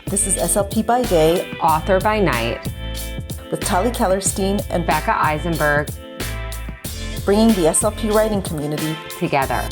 This is SLP by Day, Author by Night, with Tali Kellerstein and Becca Eisenberg, bringing the SLP writing community together.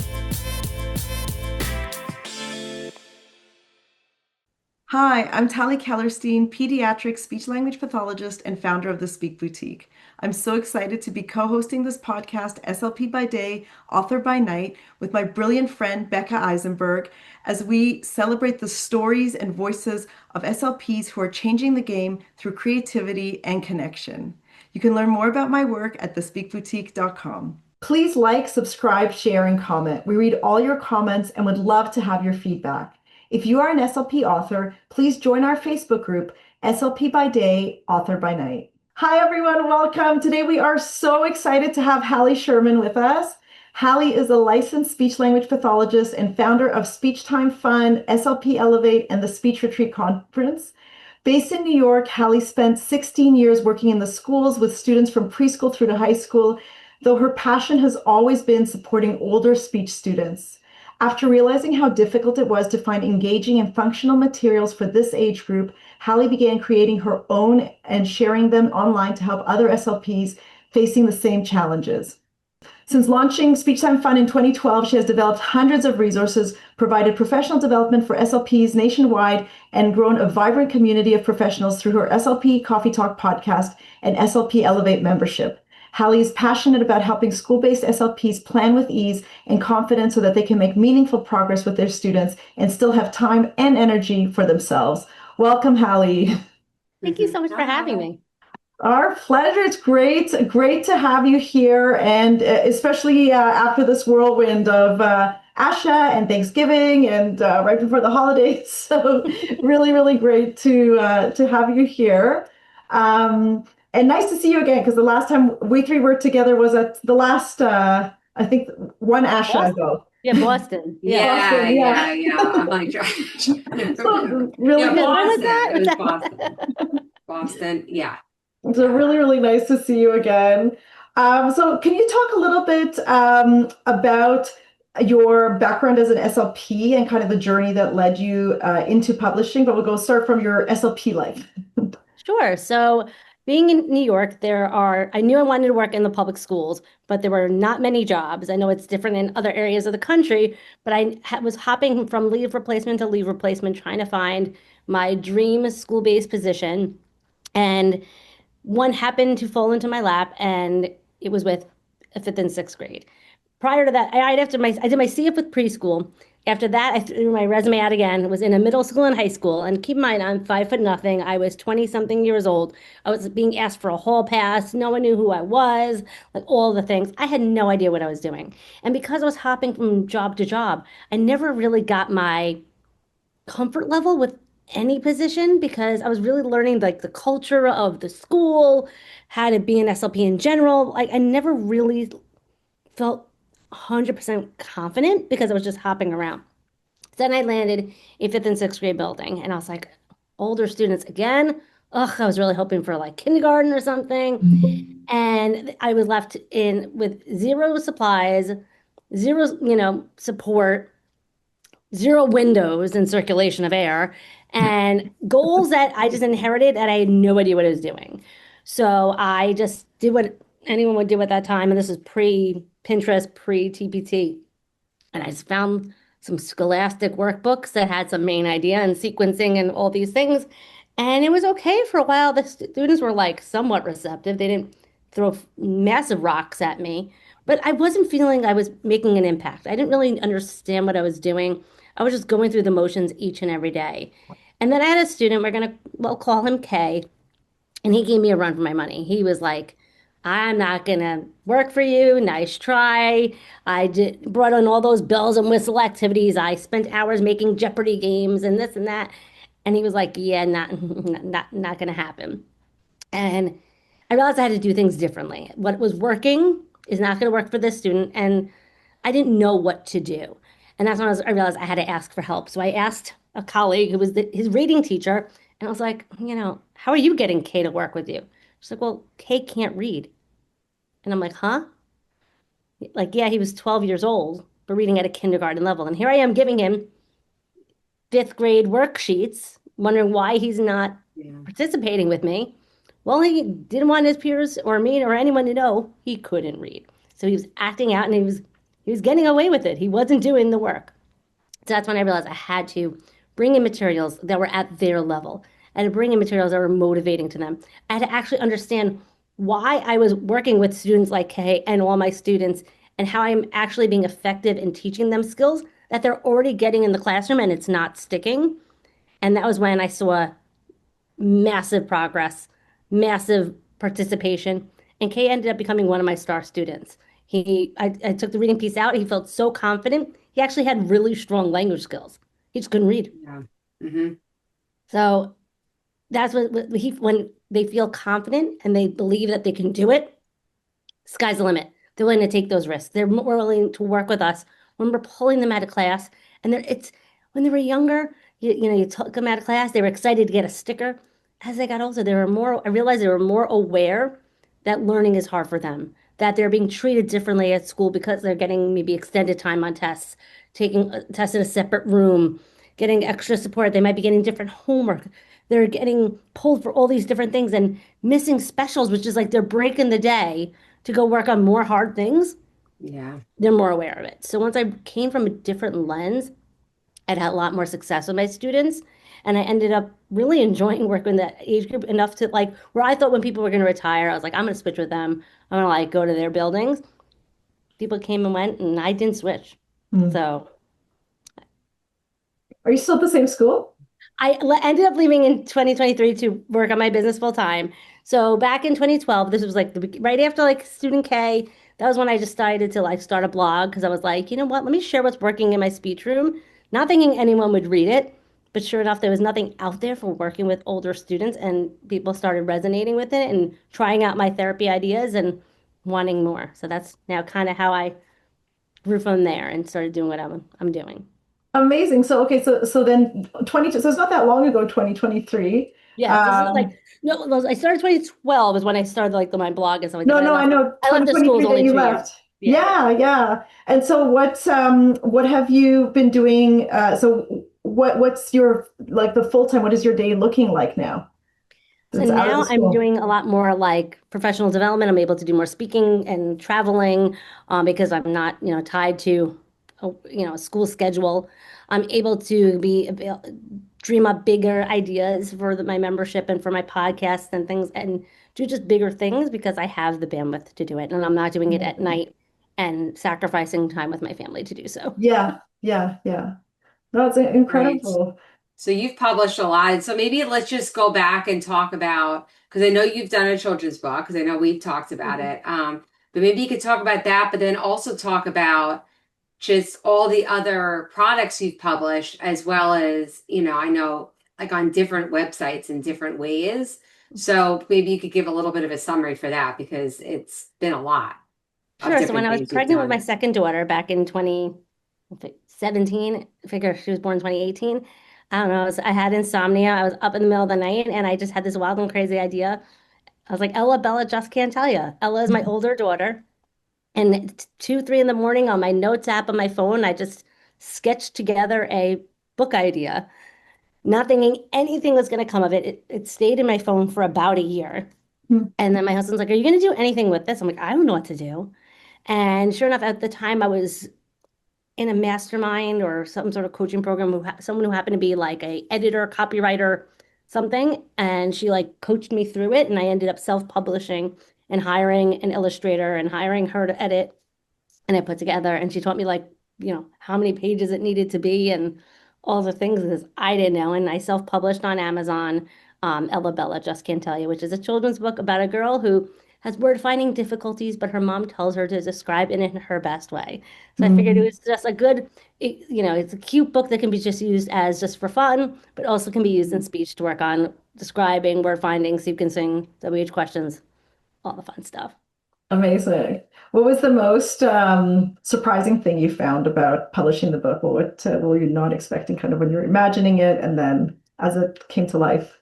Hi, I'm Tali Kellerstein, pediatric speech-language pathologist and founder of the Speak Boutique. I'm so excited to be co-hosting this podcast, SLP by Day, Author by Night, with my brilliant friend Becca Eisenberg, as we celebrate the stories and voices of SLPs who are changing the game through creativity and connection. You can learn more about my work at thespeakboutique.com. Please like, subscribe, share, and comment. We read all your comments and would love to have your feedback. If you are an SLP author, please join our Facebook group, SLP by Day, Author by Night. Hi, everyone. Welcome. Today, we are so excited to have Hallie Sherman with us. Hallie is a licensed speech-language pathologist and founder of Speech Time Fund, SLP Elevate, and the Speech Retreat Conference. Based in New York, Hallie spent 16 years working in the schools with students from preschool through to high school, though her passion has always been supporting older speech students. After realizing how difficult it was to find engaging and functional materials for this age group, Hallie began creating her own and sharing them online to help other SLPs facing the same challenges. Since launching Speech Time Fund in 2012, she has developed hundreds of resources, provided professional development for SLPs nationwide, and grown a vibrant community of professionals through her SLP Coffee Talk podcast and SLP Elevate membership. Hallie is passionate about helping school-based SLPs plan with ease and confidence so that they can make meaningful progress with their students and still have time and energy for themselves. Welcome, Hallie. Thank you so much for having me. Our pleasure. It's great to have you here, and especially after this whirlwind of Asha and Thanksgiving and right before the holidays. So really great to have you here. And nice to see you again, because the last time we three worked together was at the last, I think, one Asha ago. Yeah, Boston. Yeah. I'm like, so really yeah, good. Boston. It was Boston, yeah. So really nice to see you again. So can you talk a little bit about your background as an SLP and kind of the journey that led you into publishing? But we'll start from your SLP life. Sure. So being in New York, I knew I wanted to work in the public schools, but there were not many jobs. I know it's different in other areas of the country, but I was hopping from leave replacement to leave replacement, trying to find my dream school-based position. And one happened to fall into my lap, and it was with a 5th and 6th grade. Prior to that, I did my CF with preschool. After that, I threw my resume out again. It was in a middle school and high school. And keep in mind, I'm 5'0". I was 20-something years old. I was being asked for a hall pass. No one knew who I was, like all the things. I had no idea what I was doing. And because I was hopping from job to job, I never really got my comfort level with any position, because I was really learning like the culture of the school, how to be an SLP in general. Like I never really felt 100% confident because I was just hopping around. Then I landed a 5th and 6th grade building, and I was like, older students again. Ugh, I was really hoping for like kindergarten or something. And I was left in with zero supplies, zero, support, zero windows and circulation of air, and goals that I just inherited and I had no idea what I was doing. So I just did what anyone would do at that time. And this is pre-Pinterest, pre-TPT. And I just found some scholastic workbooks that had some main idea and sequencing and all these things. And it was okay for a while. The students were like somewhat receptive. They didn't throw massive rocks at me, but I wasn't feeling I was making an impact. I didn't really understand what I was doing. I was just going through the motions each and every day. And then I had a student, we'll call him K, and he gave me a run for my money. He was like, I'm not going to work for you. Nice try. Brought on all those bells and whistle activities. I spent hours making Jeopardy games and this and that. And he was like, yeah, not going to happen. And I realized I had to do things differently. What was working is not going to work for this student. And I didn't know what to do. And that's when I realized I had to ask for help. So I asked a colleague who was his reading teacher. And I was like, how are you getting Kay to work with you? She's like, well, Kay can't read. And I'm like, huh? Like, yeah, he was 12 years old, but reading at a kindergarten level. And here I am giving him 5th grade worksheets wondering why he's not Yeah. participating with me. Well, he didn't want his peers or me or anyone to know he couldn't read. So he was acting out and he was getting away with it. He wasn't doing the work. So that's when I realized I had to bring in materials that were at their level and to bring in materials that were motivating to them. I had to actually understand why I was working with students like Kay and all my students and how I'm actually being effective in teaching them skills that they're already getting in the classroom and it's not sticking. And that was when I saw massive progress, massive participation. And Kay ended up becoming one of my star students. I took the reading piece out. He felt so confident. He actually had really strong language skills. He just couldn't read. Yeah. Mm-hmm. So that's when they feel confident and they believe that they can do it, sky's the limit. They're willing to take those risks. They're more willing to work with us when we're pulling them out of class. And it's when they were younger, you took them out of class, they were excited to get a sticker. As they got older, I realized they were more aware that learning is hard for them, that they're being treated differently at school because they're getting maybe extended time on tests, taking tests in a separate room, getting extra support. They might be getting different homework. They're getting pulled for all these different things and missing specials, which is like they're breaking the day to go work on more hard things. Yeah. They're more aware of it. So once I came from a different lens, I'd had a lot more success with my students. And I ended up really enjoying working in that age group enough to like where I thought when people were going to retire, I was like, I'm going to switch with them. I'm going to like go to their buildings. People came and went, and I didn't switch. So Are you still at the same school? I ended up leaving in 2023 to work on my business full time. So back in 2012, this was like right after like Student K. That was when I decided to like start a blog because I was like, you know what? Let me share what's working in my speech room. Not thinking anyone would read it, but sure enough, there was nothing out there for working with older students, and people started resonating with it and trying out my therapy ideas and wanting more. So that's now kind of how I grew from there and started doing what I'm doing. Amazing. So okay, so then 22, so it's not that long ago, 2023. Yes, this is like no. I started 2012 is when I started like my blog and stuff like No, that. no, I know I left the 2023 schools that only you 2 years. left. Yeah. And so what have you been doing? So what's your like the full time? What is your day looking like now? So Since out of now the I'm school. doing a lot more like professional development. I'm able to do more speaking and traveling because I'm not, tied to, a school schedule. I'm able to dream up bigger ideas for my membership and for my podcast and things and do just bigger things because I have the bandwidth to do it. And I'm not doing it at night and sacrificing time with my family to do so. Yeah. No, it's Right. incredible. So you've published a lot. So maybe let's just go back and talk about, because I know you've done a children's book, because I know we've talked about it. But maybe you could talk about that, but then also talk about just all the other products you've published, as well as, I know like on different websites in different ways. So maybe you could give a little bit of a summary for that, because it's been a lot of Sure. So when different I was things you've pregnant with my done. second daughter back in 2017, I figure she was born in 2018. I don't know. I had insomnia. I was up in the middle of the night and I just had this wild and crazy idea. I was like, Ella, Bella just can't tell you. Ella is my older daughter. And at 2, 3 in the morning on my notes app on my phone, I just sketched together a book idea, not thinking anything was going to come of it. It stayed in my phone for about a year. Hmm. And then my husband's like, are you going to do anything with this? I'm like, I don't know what to do. And sure enough, at the time I was in a mastermind or some sort of coaching program someone who happened to be like a editor, copywriter, something, and she like coached me through it, and I ended up self-publishing and hiring an illustrator and hiring her to edit, and I put together, and she taught me like, how many pages it needed to be and all the things that I didn't know, and I self-published on Amazon, Ella Bella Just Can't Tell You, which is a children's book about a girl who has word finding difficulties, but her mom tells her to describe it in her best way. So I figured it was just a good, it's a cute book that can be just used as just for fun, but also can be used in speech to work on describing, word finding, sequencing, WH questions, all the fun stuff. Amazing. What was the most surprising thing you found about publishing the book? What were you not expecting kind of when you were imagining it and then as it came to life?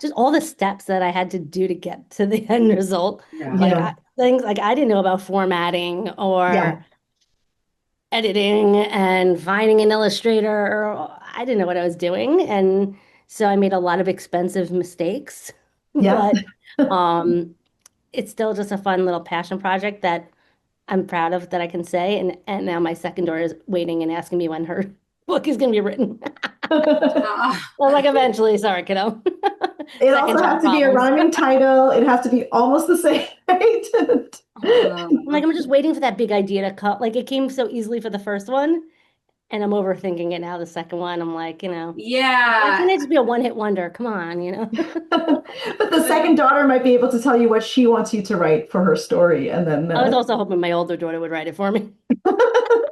Just all the steps that I had to do to get to the end result. Yeah. Yeah. Things like I didn't know about formatting Yeah. or editing and finding an illustrator. I didn't know what I was doing. And So I made a lot of expensive mistakes, Yeah. but it's still just a fun little passion project that I'm proud of that I can say. And now my second daughter is waiting and asking me when her book is going to be written. Well, like eventually, sorry, kiddo. It Second also child has to be a problems. rhyming title. It has to be almost the same, right? I'm just waiting for that big idea to come. Like it came so easily for the first one, and I'm overthinking it now. The second one, I'm like, why Yeah. can't it just be a one-hit wonder? Come on, But the second daughter might be able to tell you what she wants you to write for her story, and then I was also hoping my older daughter would write it for me.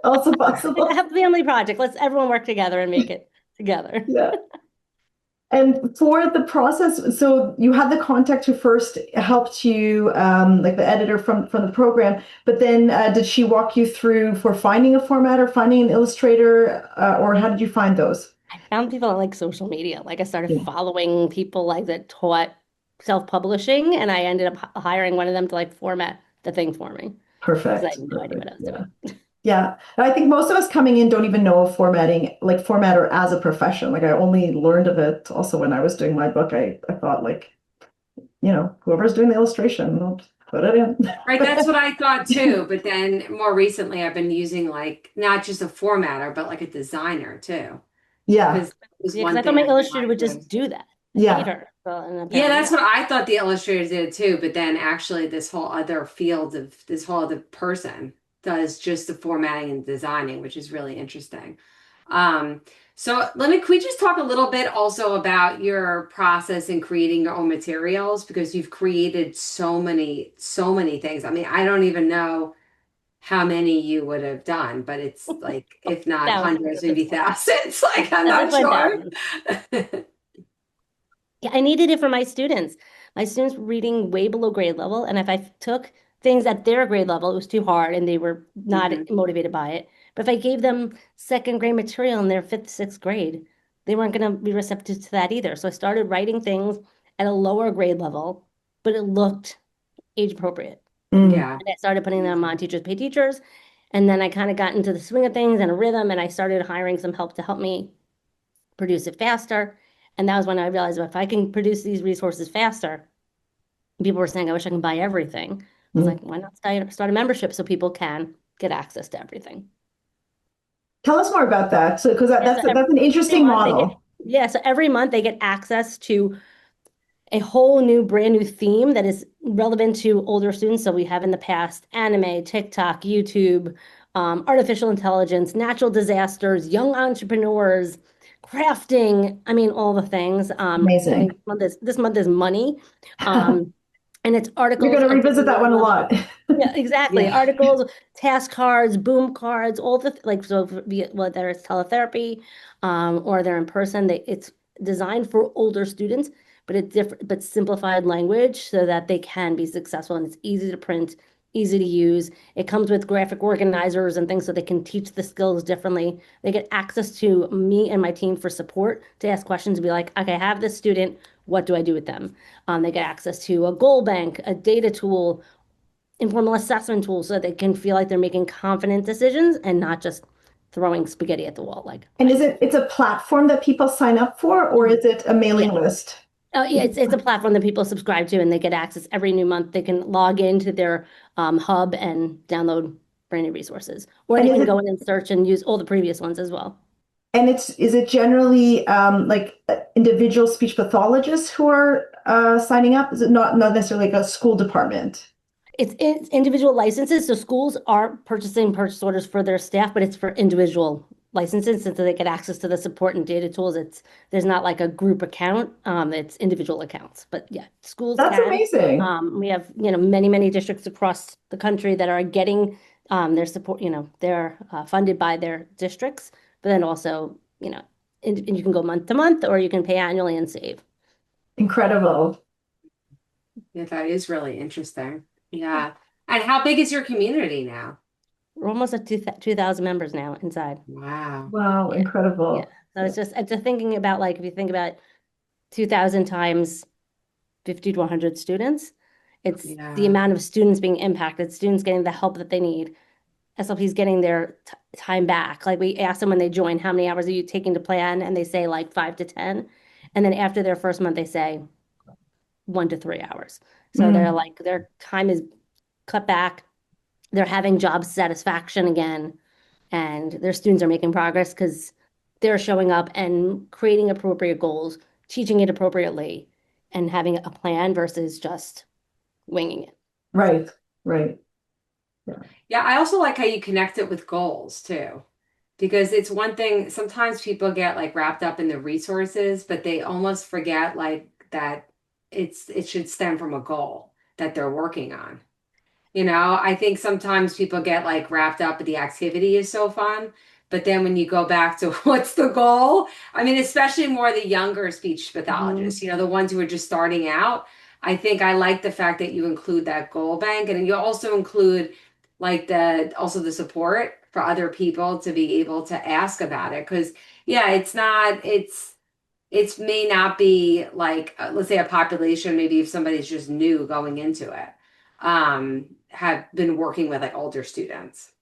also Like possible. a family project. Let's everyone work together and make it together. Yeah. And for the process, so you had the contact who first helped you, like the editor from the program, but then did she walk you through for finding a formatter, finding an illustrator, or how did you find those? I found people on like social media. Like I started Yeah. following people like that taught self-publishing, and I ended up hiring one of them to like format the thing for me because I Perfect. had no idea what Perfect. I was Yeah. doing. Yeah. And I think most of us coming in don't even know of formatting, like formatter as a profession. Like I only learned of it also when I was doing my book. I thought like, whoever's doing the illustration, they'll put it in. Right, that's what I thought too. But then more recently, I've been using like not just a formatter, but like a designer too. Yeah. Because that was Yeah, because one I thought thing my I illustrator would realized just do that. I paid Yeah. her. So, and yeah, apparently that's not. what I thought the illustrators did too. But then actually, this whole other field of this whole other person does just the formatting and designing, which is really interesting. Um, so could we just talk a little bit also about your process in creating your own materials because you've created so many things. I mean, I don't even know how many you would have done, but it's like, if not Thousands hundreds, at this maybe point. thousands. Like, I'm At this not point, sure. thousands. Yeah, I needed it for my students. My students were reading way below grade level, and if I took things at their grade level, it was too hard and they were not Mhm. motivated by it. But if I gave them second grade material in their fifth, sixth grade, they weren't going to be receptive to that either. So I started writing things at a lower grade level, but it looked age appropriate. Mm. Yeah. And I started putting them on Teachers Pay Teachers. And then I kind of got into the swing of things and a rhythm, and I started hiring some help to help me produce it faster. And that was when I realized, well, if I can produce these resources faster, people were saying, I wish I can buy everything. I was Mm. like, why not start a membership so people can get access to everything? Tell us more about that. So, because Yeah, that's so an every interesting month they get, model. yeah, so every month they get access to a whole new brand new theme that is relevant to older students. So we have in the past anime, TikTok, YouTube, artificial intelligence, natural disasters, young entrepreneurs, crafting. I mean, all the things. I Amazing. think this month is money. And it's You're articles going to at revisit different that one a levels. lot. Yeah, exactly. Yeah. Articles, task cards, boom cards, all the like. So whether it's teletherapy, or they're in person, it's designed for older students, but it's different, but simplified language so that they can be successful and it's easy to print, easy to use. It comes with graphic organizers and things so they can teach the skills differently. They get access to me and my team for support to ask questions and be like, okay, I have this student. What do I do with them? They get access to a goal bank, a data tool, informal assessment tools so they can feel like they're making confident decisions and not just throwing spaghetti at the wall. Like, And it's a platform that people sign up for, or is it a mailing yeah. list? Oh, yeah, it's a platform that people subscribe to and they get access every new month. They can log into their hub and download brand new resources, or And they is can it go in and search and use all the previous ones as well. and is it generally like individual speech pathologists who are signing up? Is it not necessarily like a school department? It's individual licenses, so schools are purchasing purchase orders for their staff, but it's for individual licenses, so they get access to the support and data tools. There's not like a group account, it's individual accounts. But yeah, schools That's can. amazing. We have, many districts across the country that are getting their support, they're funded by their districts, but then also, and you can go month to month or you can pay annually and save. Incredible. Yeah, that is really interesting. Yeah. And how big is your community now? We're almost at 2,000 members now inside. Wow. Wow, Yeah. Yeah. incredible. So it's just thinking about like if you think about 2,000 times 50 to 100 students, it's the Yeah. amount of students being impacted, students getting the help that they need. SLP is getting their time back. Like we ask them when they join, how many hours are you taking to plan? And they say like 5 to 10. And then after their first month, they say 1 to 3 hours. So they're Mm, like, their time is cut back. They're having job satisfaction again, and their students are making progress because they're showing up and creating appropriate goals, teaching it appropriately, and having a plan versus just winging it. right, right. Yeah, I also like how you connect it with goals too. Because it's one thing, sometimes people get like wrapped up in the resources, but they almost forget like that it should stem from a goal that they're working on. I think sometimes people get like wrapped up in the activity is so fun, but then when you go back to what's the goal? I mean, especially more the younger speech Mhm. pathologists, the ones who are just starting out. I think I like the fact that you include that goal bank, and you also include like the support for other people to be able to ask about it. Because yeah, it's may not be like let's say a population, maybe if somebody's just new going into it, have been working with like older students.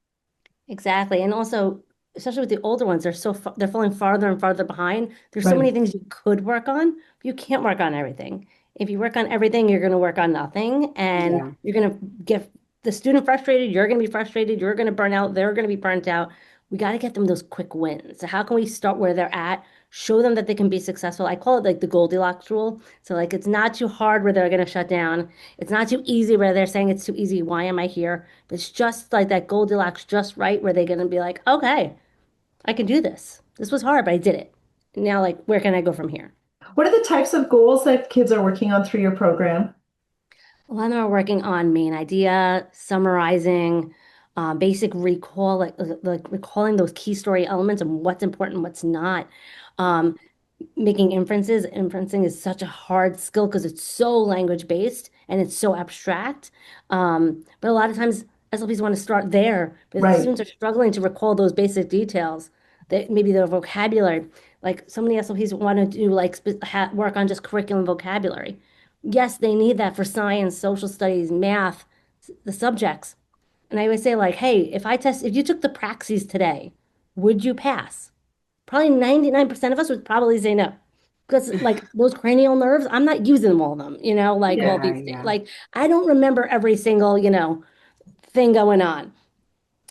Exactly. And also, especially with the older ones, they're falling farther and farther behind. There's so Right. many things you could work on, but you can't work on everything. If you work on everything, you're going to work on nothing, and Yeah. you're going to get the student frustrated. You're going to be frustrated. You're going to burn out. They're going to be burnt out. We got to get them those quick wins. So how can we start where they're at? Show them that they can be successful. I call it like the Goldilocks rule. So like it's not too hard where they're going to shut down. It's not too easy where they're saying it's too easy. Why am I here? It's just like that Goldilocks just right where they're going to be like, okay, I can do this. This was hard, but I did it. Now, like, where can I go from here? What are the types of goals that kids are working on through your program? A lot of them are working on main idea, summarizing, basic recall, like recalling those key story elements and what's important, what's not. Um, Making inferences. Inferencing is such a hard skill because it's so language based and it's so abstract. But a lot of times SLPs want to start there, but the Right. students are struggling to recall those basic details, that maybe their vocabulary. Like so many SLPs want to do like work on just curriculum vocabulary. Yes, they need that for science, social studies, math, the subjects. And I always say like, hey, if you took the praxis today, would you pass? Probably 99% of us would probably say no. Because like those cranial nerves, I'm not using them all of them, like all Yeah, these things. yeah. Like I don't remember every single, thing going on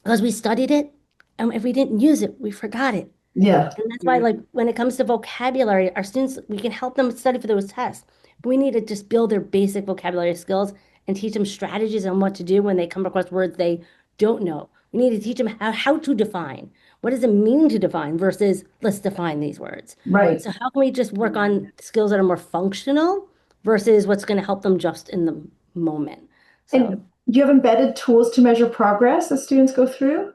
because we studied it, and if we didn't use it, we forgot it. Yeah. And that's why, Mm. like, when it comes to vocabulary, our students, we can help them study for those tests. But we need to just build their basic vocabulary skills and teach them strategies on what to do when they come across words they don't know. We need to teach them how to define. What does it mean to define versus let's define these words. Right. So how can we just work on skills that are more functional versus what's going to help them just in the moment? So And do you have embedded tools to measure progress as students go through?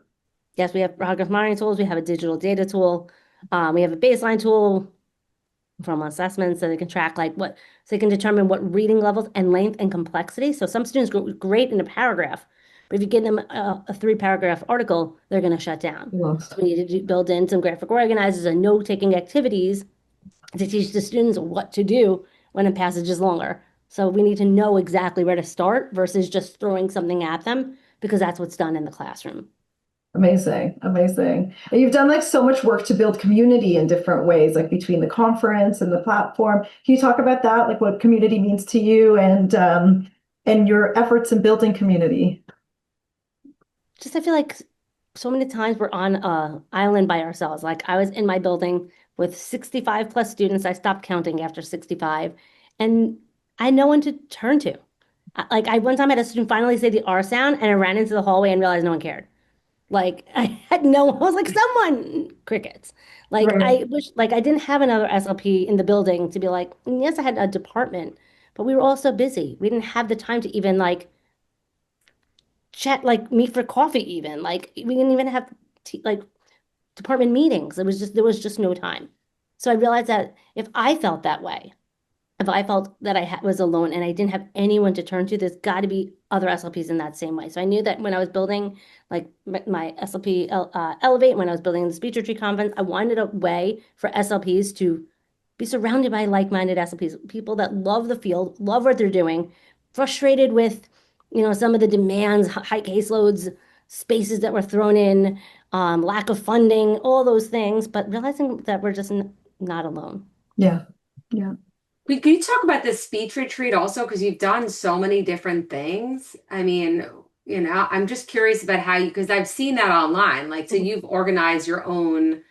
yes, we have progress monitoring tools. We have a digital data tool. We have a baseline tool from assessments so they can track so they can determine what reading levels and length and complexity. So some students go great in a paragraph, but if you give them a 3 paragraph article, they're going to shut down. Lost. So we need to build in some graphic organizers and note-taking activities to teach the students what to do when a passage is longer. So we need to know exactly where to start versus just throwing something at them because that's what's done in the classroom. Amazing, amazing. And you've done like so much work to build community in different ways, like between the conference and the platform. Can you talk about that, like what community means to you and your efforts in building community? Just I feel like so many times we're on a island by ourselves. Like I was in my building with 65 plus students. I stopped counting after 65, and I had no one to turn to. Like I one time had a student finally say the R sound, and I ran into the hallway and realized no one cared. Like I had no, I was like, someone, crickets. Like Right. I wish, like I didn't have another SLP in the building to be like, yes, I had a department, but we were all so busy. We didn't have the time to even like chat, like meet for coffee even. Like we didn't even have like department meetings. There was just no time. So I realized that if I felt that way, if I felt that was alone and I didn't have anyone to turn to, there's got to be other SLPs in that same way. So I knew that when I was building like my SLP Elevate, when I was building the speech retreat conference, I wanted a way for SLPs to be surrounded by like-minded SLPs, people that love the field, love what they're doing, frustrated with, some of the demands, high caseloads, spaces that were thrown in, lack of funding, all those things, but realizing that we're just not alone. Yeah. Yeah. Could you talk about this speech retreat also? Because you've done so many different things. I mean, I'm just curious about how you, because I've seen that online. Like, so you've organized your own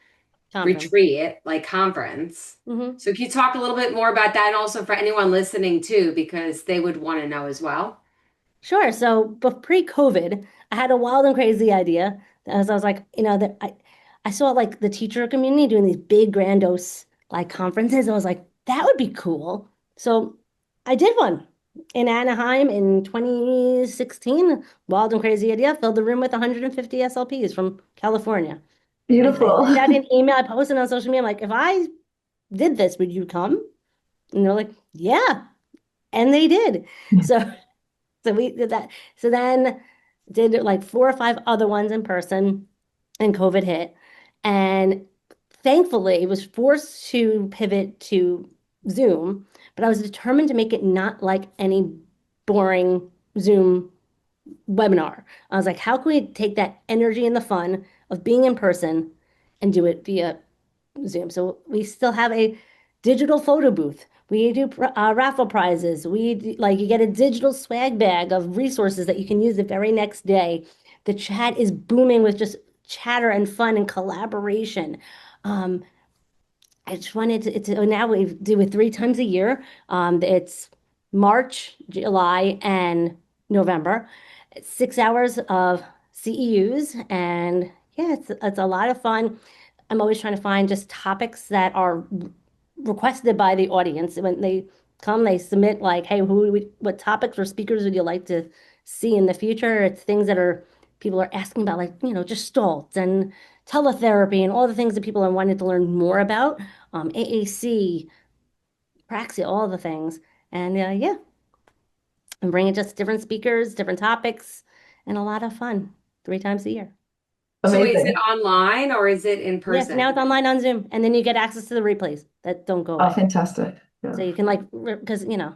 Conference. retreat, like conference. Hmm. So can you talk a little bit more about that? And also for anyone listening too, because they would want to know as well. Sure. So, but pre-COVID, I had a wild and crazy idea. As I was like, that I saw like the teacher community doing these big grandiose like conferences. I was like, that would be cool. So I did one in Anaheim in 2016. Wild and crazy idea. Filled the room with 150 SLPs from California. I Beautiful. sent out an email. I posted on social media. I'm like, if I did this, would you come? And they're like, yeah. And they did. So so we did that. So then did like 4 or 5 other ones in person, and COVID hit. And thankfully, was forced to pivot to Zoom, but I was determined to make it not like any boring Zoom webinar. I was like, how can we take that energy and the fun of being in person and do it via Zoom? So we still have a digital photo booth. We do raffle prizes. Like you get a digital swag bag of resources that you can use the very next day. The chat is booming with just chatter and fun and collaboration. Um, I just wanted to, now we do it 3 times a year. It's March, July, and November. It's 6 hours of CEUs, and yeah, it's a lot of fun. I'm always trying to find just topics that are requested by the audience. When they come, they submit like, hey, what topics or speakers would you like to see in the future? It's things that are people are asking about, like, Gestalt and teletherapy and all the things that people are wanting to learn more about. AAC, Praxia, all the things. And yeah, and bringing just different speakers, different topics, and a lot of fun 3 times a year. So is it Amazing. online or is it in Yes, now it's person? online on Zoom, and then you get access to the replays that don't go Oh, away. fantastic. So Yeah. you can like, because we need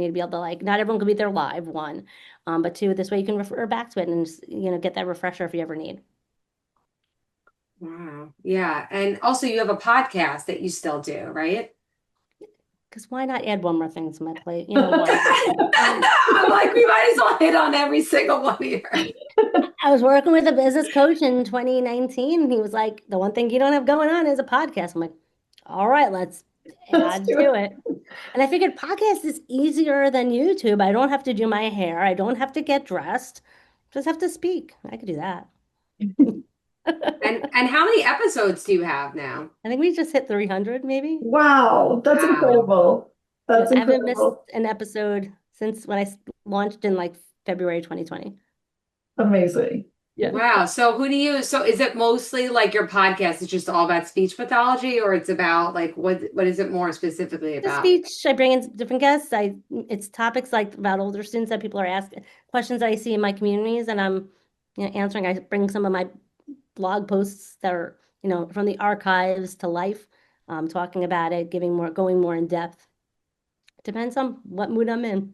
to be able to like, not everyone can be there live, one, but two, this way you can refer back to it and just, get that refresher if you ever need. Wow. Yeah. And also you have a podcast that you still do, right? Because why not add one more thing to my plate? Why? I'm like, we might as well hit on every single one here. I was working with a business coach in 2019. He was like, the one thing you don't have going on is a podcast. I'm like, all right, let's Let's add do to it. it. And I figured podcast is easier than YouTube. I don't have to do my hair. I don't have to get dressed. Just have to speak. I could do that. And how many episodes do you have now? I think we just hit 300 maybe. Wow, that's Wow. incredible. Yeah, That's I haven't missed incredible. an episode since when I launched in like February 2020. Amazing. Yeah. Wow. So who do you, so is it mostly like your podcast is just all about speech pathology or it's about like what is it more specifically The about? speech, I bring in different guests. It's topics like about older students that people are asking, questions that I see in my communities, and I'm, answering. I bring some of my blog posts that are, from the archives to life, talking about it, going more in depth. Depends on what mood I'm in.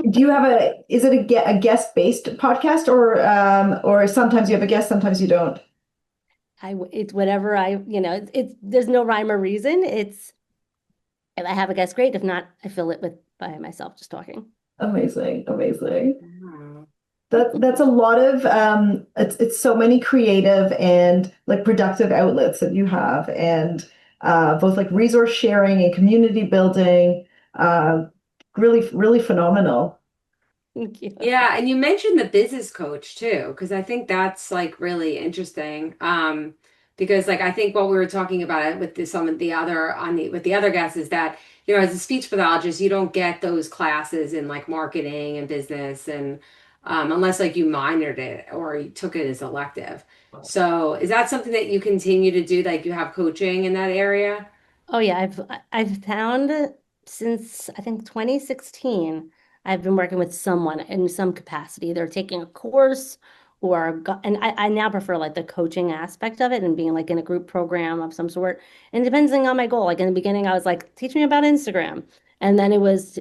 Do you have is it a guest-based podcast or sometimes you have a guest, sometimes you don't? It's whatever there's no rhyme or reason. It's, if I have a guest, great. If not, I fill it with by myself just talking. Amazing, amazing. Wow. That's a lot of it's so many creative and like productive outlets that you have and both like resource sharing and community building. Uh, really phenomenal. Thank you. Yeah, and you mentioned the business coach too, because I think that's like really interesting. Because like I think what we were talking about it with some of the other with the other guests is that, as a speech pathologist, you don't get those classes in like marketing and business and unless like you minored it or you took it as elective. So is that something that you continue to do? Like you have coaching in that area? Oh yeah, I've found since I think 2016, I've been working with someone in some capacity. They're taking a course and I now prefer like the coaching aspect of it and being like in a group program of some sort. And depending on my goal, like in the beginning, I was like, teach me about Instagram. And then it was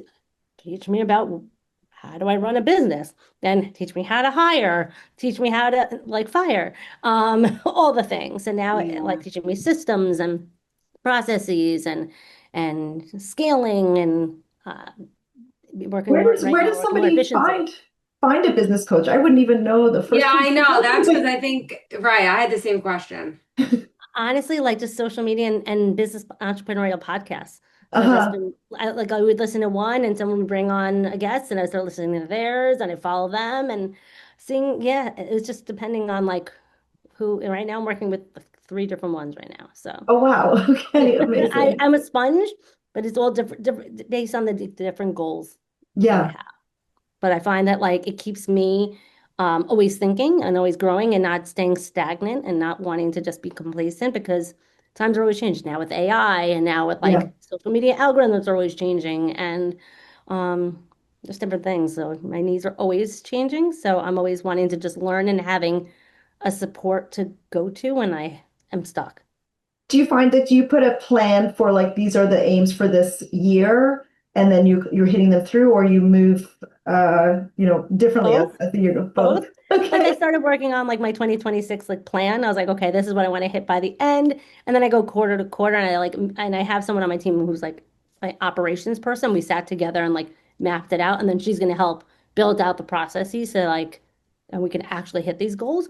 teach me about how do I run a business? Then teach me how to hire, teach me how to like fire, all the things. And now Yeah. like teaching me systems and processes and scaling and working Where more does right where now, does working more somebody efficiency. find a business coach? I wouldn't even know the first Yeah, I person. know. That's because I think, right, I had the same question. Honestly, like just social media and business entrepreneurial podcasts. So I've just Uh-huh. been I would listen to one and someone would bring on a guest and I start listening to theirs and I follow them and seeing, yeah, it's just depending on like who, and right now I'm working with 3 different ones right now. So Oh wow. Okay, amazing. I'm a sponge, but it's all different based on the different goals that I Yeah. have. But I find that like it keeps me always thinking and always growing and not staying stagnant and not wanting to just be complacent because times are always changing now with AI and now with Yeah. like social media algorithms are always changing and um, just different things. So my needs are always changing. So I'm always wanting to just learn and having a support to go to when I am stuck. Do you find that you put a plan for like these are the aims for this year and then you're hitting them through or you move differently Both. as the year goes Both. both? Like I Okay. started working on like my 2026 like plan. I was like, okay, this is what I want to hit by the end. And then I go quarter to quarter and I have someone on my team who's like my operations person. We sat together and like mapped it out and then she's going to help build out the processes so like and we can actually hit these goals.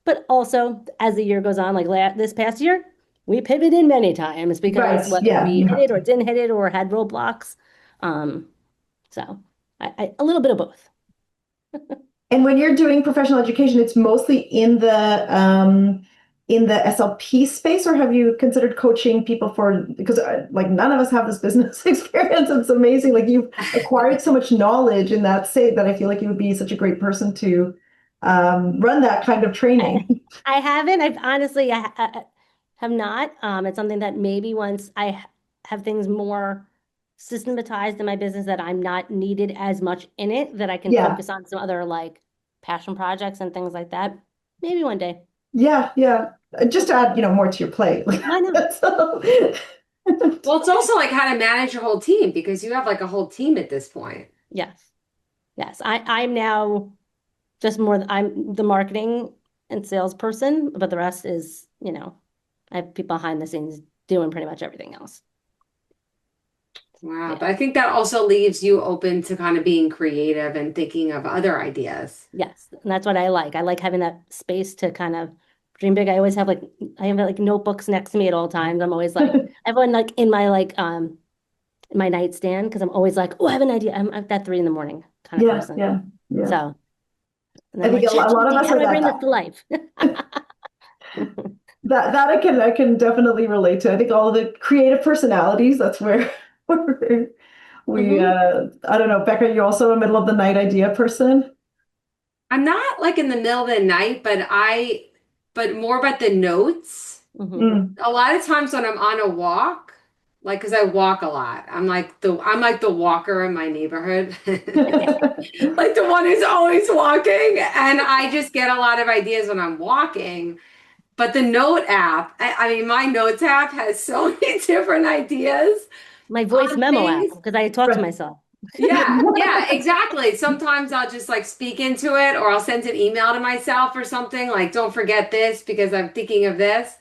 But also as the year goes on, like this past year, we pivoted many times Right. because whether Yeah, we you hit have it or to. didn't hit it or had roadblocks. Um, so a little bit of both. And when you're doing professional education, it's mostly in the SLP space, or have you considered coaching people for because like none of us have this business experience. It's amazing. Like you've acquired so much knowledge in that state that I feel like you would be such a great person to run that kind of I, training. I haven't. I've honestly, I have not. It's something that maybe once have things more systematized in my business that I'm not needed as much in it, that I can Yeah, focus on some other like passion projects and things like that. Maybe one day. yeah, yeah. Just to add, more to your plate. Why not? So, Well, it's also like how to manage your whole team because you have like a whole team at this point. Yes. Yes. I'm now just more, I'm the marketing and salesperson, but the rest is, I have people behind the scenes doing pretty much everything else. Wow. Yeah. But I think that also leaves you open to kind of being creative and thinking of other ideas. Yes, and that's what I like. I like having that space to kind of dream big. I have like notebooks next to me at all times. I'm always like I have one like in my my nightstand because I'm always like, oh, I have an idea. I'm that 3 in the morning kind of yeah, person. yeah, yeah. So and then I I'm think like, a lot of ChatGPT, us how are do I bring this that. to life? That I can definitely relate to. I think all of the creative personalities, that's where we hmm I don't know, Becca, you're also a middle of the night idea person. I'm not like in the middle of the night, but more about the notes. hmm Mm. A lot of times when I'm on a walk, like because I walk a lot, I'm like the walker in my neighborhood. Like the one who's always walking, and I just get a lot of ideas when I'm walking. But the note app, I mean, my notes app has so many different ideas My voice on memo app things. because I talk to Right. myself. Yeah, yeah, exactly. Sometimes I'll just like speak into it, or I'll send an email to myself or something like, don't forget this because I'm thinking of this.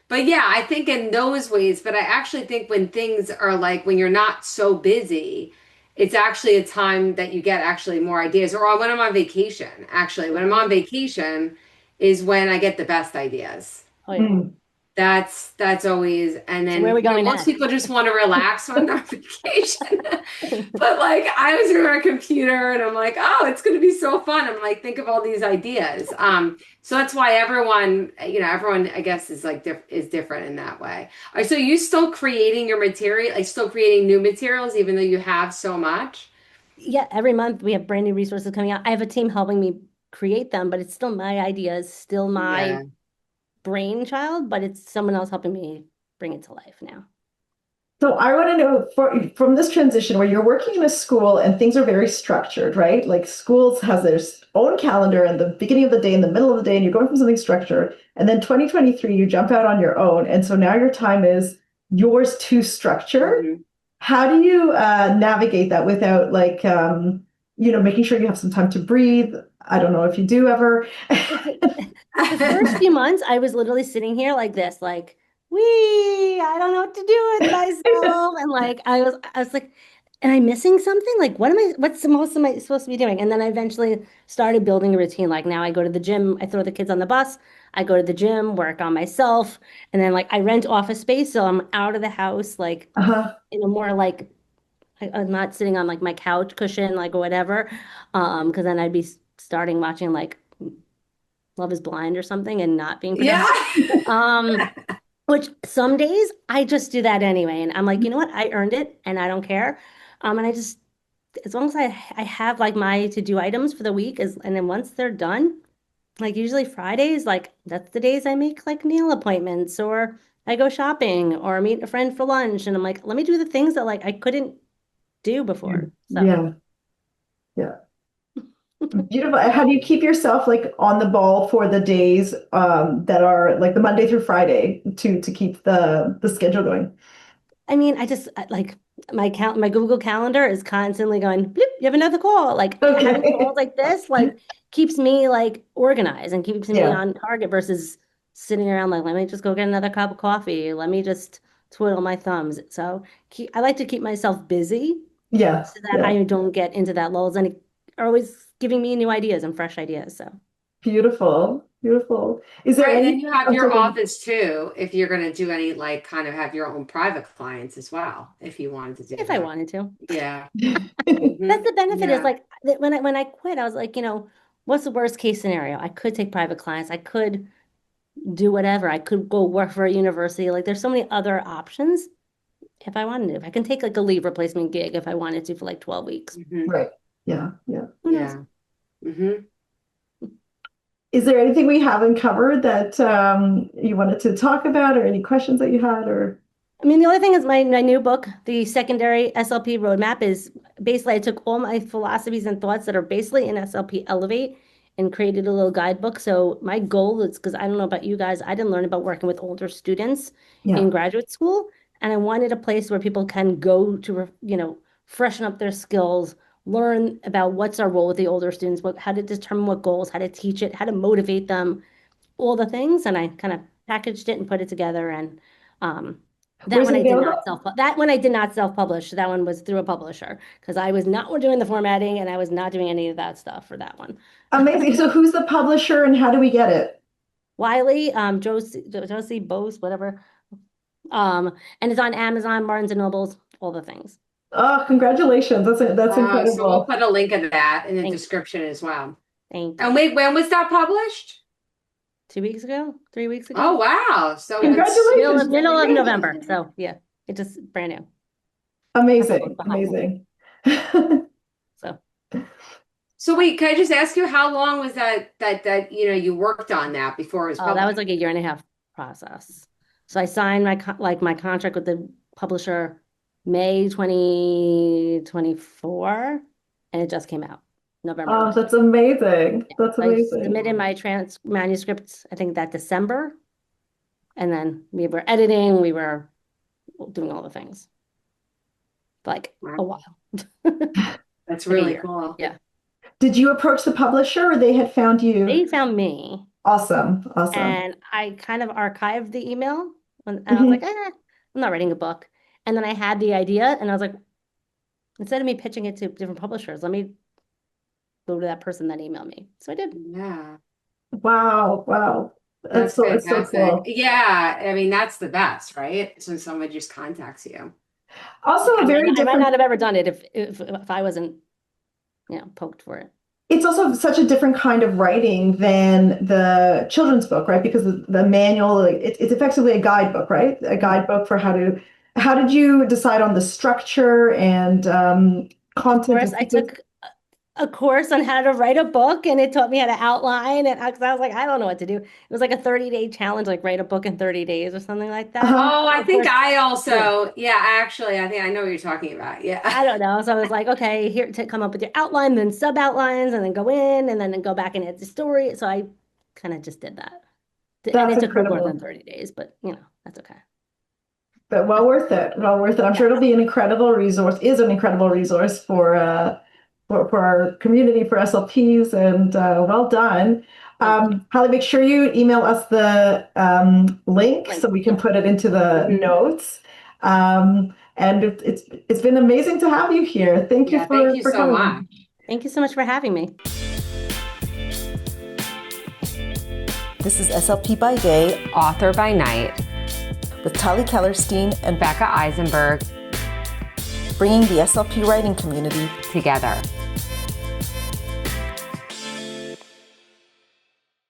But yeah, I think in those ways, but I actually think when things are like when you're not so busy, it's actually a time that you get actually more ideas. Or when I'm on vacation, actually, when I'm on vacation is when I get the best ideas. Oh yeah. Mm. That's always, and So where are then we going most next? people just want to relax when they're on vacation. But like I was in our computer and I'm like, oh, it's gonna be so fun. I'm like, think of all these ideas. So that's why everyone I guess is like is different in that way. All right, so you still creating your material, like still creating new materials, even though you have so much. Yeah, every month we have brand new resources coming out. I have a team helping me create them, but it's still my ideas, still my Yeah. brainchild, but it's someone else helping me bring it to life now. So I want to know from this transition where you're working in a school and things are very structured, right? Like schools has their own calendar and the beginning of the day and the middle of the day, and you're going from something structured. And then 2023, you jump out on your own. And so now your time is yours to structure. Mhm. How do you navigate that without like, making sure you have some time to breathe? I don't know if you do ever. The first few months, I was literally sitting here like this, like I don't know what to do with myself. And like I was like, am I missing something? Like what's the most am I supposed to be doing? And then I eventually started building a routine. Like now I go to the gym, I throw the kids on the bus, I go to the gym, work on myself, and then like I rent office space, so I'm out of the house, like Uh-huh. in a more like I'm not sitting on like my couch cushion, like or whatever. Because then I'd be starting watching like Love is Blind or something and not being Yeah. productive. Um, which some days I just do that anyway. And I'm like, you know what? I earned it and I don't care. And I just, as long as I have like my to-do items for the week and then once they're done, like usually Fridays, like that's the days I make like nail appointments or I go shopping or meet a friend for lunch. And I'm like, let me do the things that like I couldn't do before. So Yeah. Yeah. Beautiful. How do you keep yourself like on the ball for the days that are like the Monday through Friday to keep the schedule going? I mean, I just like my Google Calendar is constantly going, bloop, you have another call. Like having calls Okay. like this, like keeps me like organized and keeps me Yeah. on target versus sitting around like, let me just go get another cup of coffee. Let me just twiddle my thumbs. So I like to keep myself busy Yeah. so that Yeah. I don't get into that lulls and it are always giving me new ideas and fresh ideas. So Beautiful. Beautiful. Is there Right, and any then you have oh, your sorry. office too, if you're going to do any like kind of have your own private clients as well, if you wanted to do if I that. wanted to. Yeah. That's the benefit is Yeah. like when I quit, I was like, what's the worst case scenario? I could take private clients. I could do whatever. I could go work for a university. Like there's so many other options if I wanted to. If I can take like a leave replacement gig if I wanted to for like 12 weeks. Hmm. Right. Yeah. Yeah. Who knows? Yeah. Hmm. Is there anything we haven't covered that you wanted to talk about or any questions that you had or I mean, the only thing is my new book, the secondary SLP roadmap, is basically I took all my philosophies and thoughts that are basically in SLP Elevate and created a little guidebook. So my goal is because I don't know about you guys, I didn't learn about working with older students yeah. in graduate school, and I wanted a place where people can go to, freshen up their skills, learn about what's our role with the older students, how to determine what goals, how to teach it, how to motivate them, all the things, and I kind of packaged it and put it together. And that Where's one it I did not available? self-publish. That one was through a publisher because I was not doing the formatting and I was not doing any of that stuff for that one. Amazing. So who's the publisher and how do we get it? Wiley, Josie Bose, whatever. And it's on Amazon, Barnes and Nobles, all the things. Oh, congratulations. That's So we'll incredible. put a link of that in the Thank, description as well. thank And you. wait, when was that published? 2 weeks ago, 3 weeks Oh, ago, wow. So it's Congratulations. middle of November. So yeah, it just brand new. Amazing. Behind me. Amazing. So. so wait, can I just ask you how long was that you worked on that before it was Oh, that was published? like a year and a half process. So I signed my contract with the publisher May 2024, and it just came out November Oh, 20. that's amazing. That's So I amazing. submitted my trans manuscripts, I think that December, and then we were editing, we were doing all the things for like a Wow, while, that's like a really year. cool. Yeah, Did you approach the publisher or they had found you? they found me, Awesome. Awesome. and I kind of archived the email, and I was like, Mhm. I'm not writing a book. And then I had the idea, and I was like, instead of me pitching it to different publishers, let me go to that person that emailed me. So I did. Yeah, Wow. Wow. that's It's so fantastic. cool. Yeah, I mean that's the best, right? So someone just contacts you. Also a very I might different not have ever done it if I wasn't, poked for it. it's also such a different kind of writing than the children's book, right? Because the manual, like, it's effectively a guidebook, right? A guidebook for how did you decide on the structure and Of content course, and I sequence? took a course on how to write a book, and it taught me how to outline it because I was like, I don't know what to do. It was like a 30-day challenge, like write a book in 30 days or something like that. Uh-huh. Oh, I So of think course, I yeah. also, yeah, actually, I think I know what you're talking about. Yeah. I don't know. So I was like, okay, here to come up with your outline, then sub outlines, and then go in and then go back and add the story. So I kind of just did that. And That's it took me more than incredible. 30 days, but that's okay. But well worth it. Well worth it. I'm sure it'll be an incredible resource, is an incredible resource for our community, for SLPs, and well done. Hallie, make sure you email us the link so we can put it into the notes. And it's been amazing to have you here. Thank you Thank you for so coming. much. Thank you so much for having me. This is SLP by Day Author by Night with Tali Kellerstein and Becca Eisenberg bringing the SLP writing community together.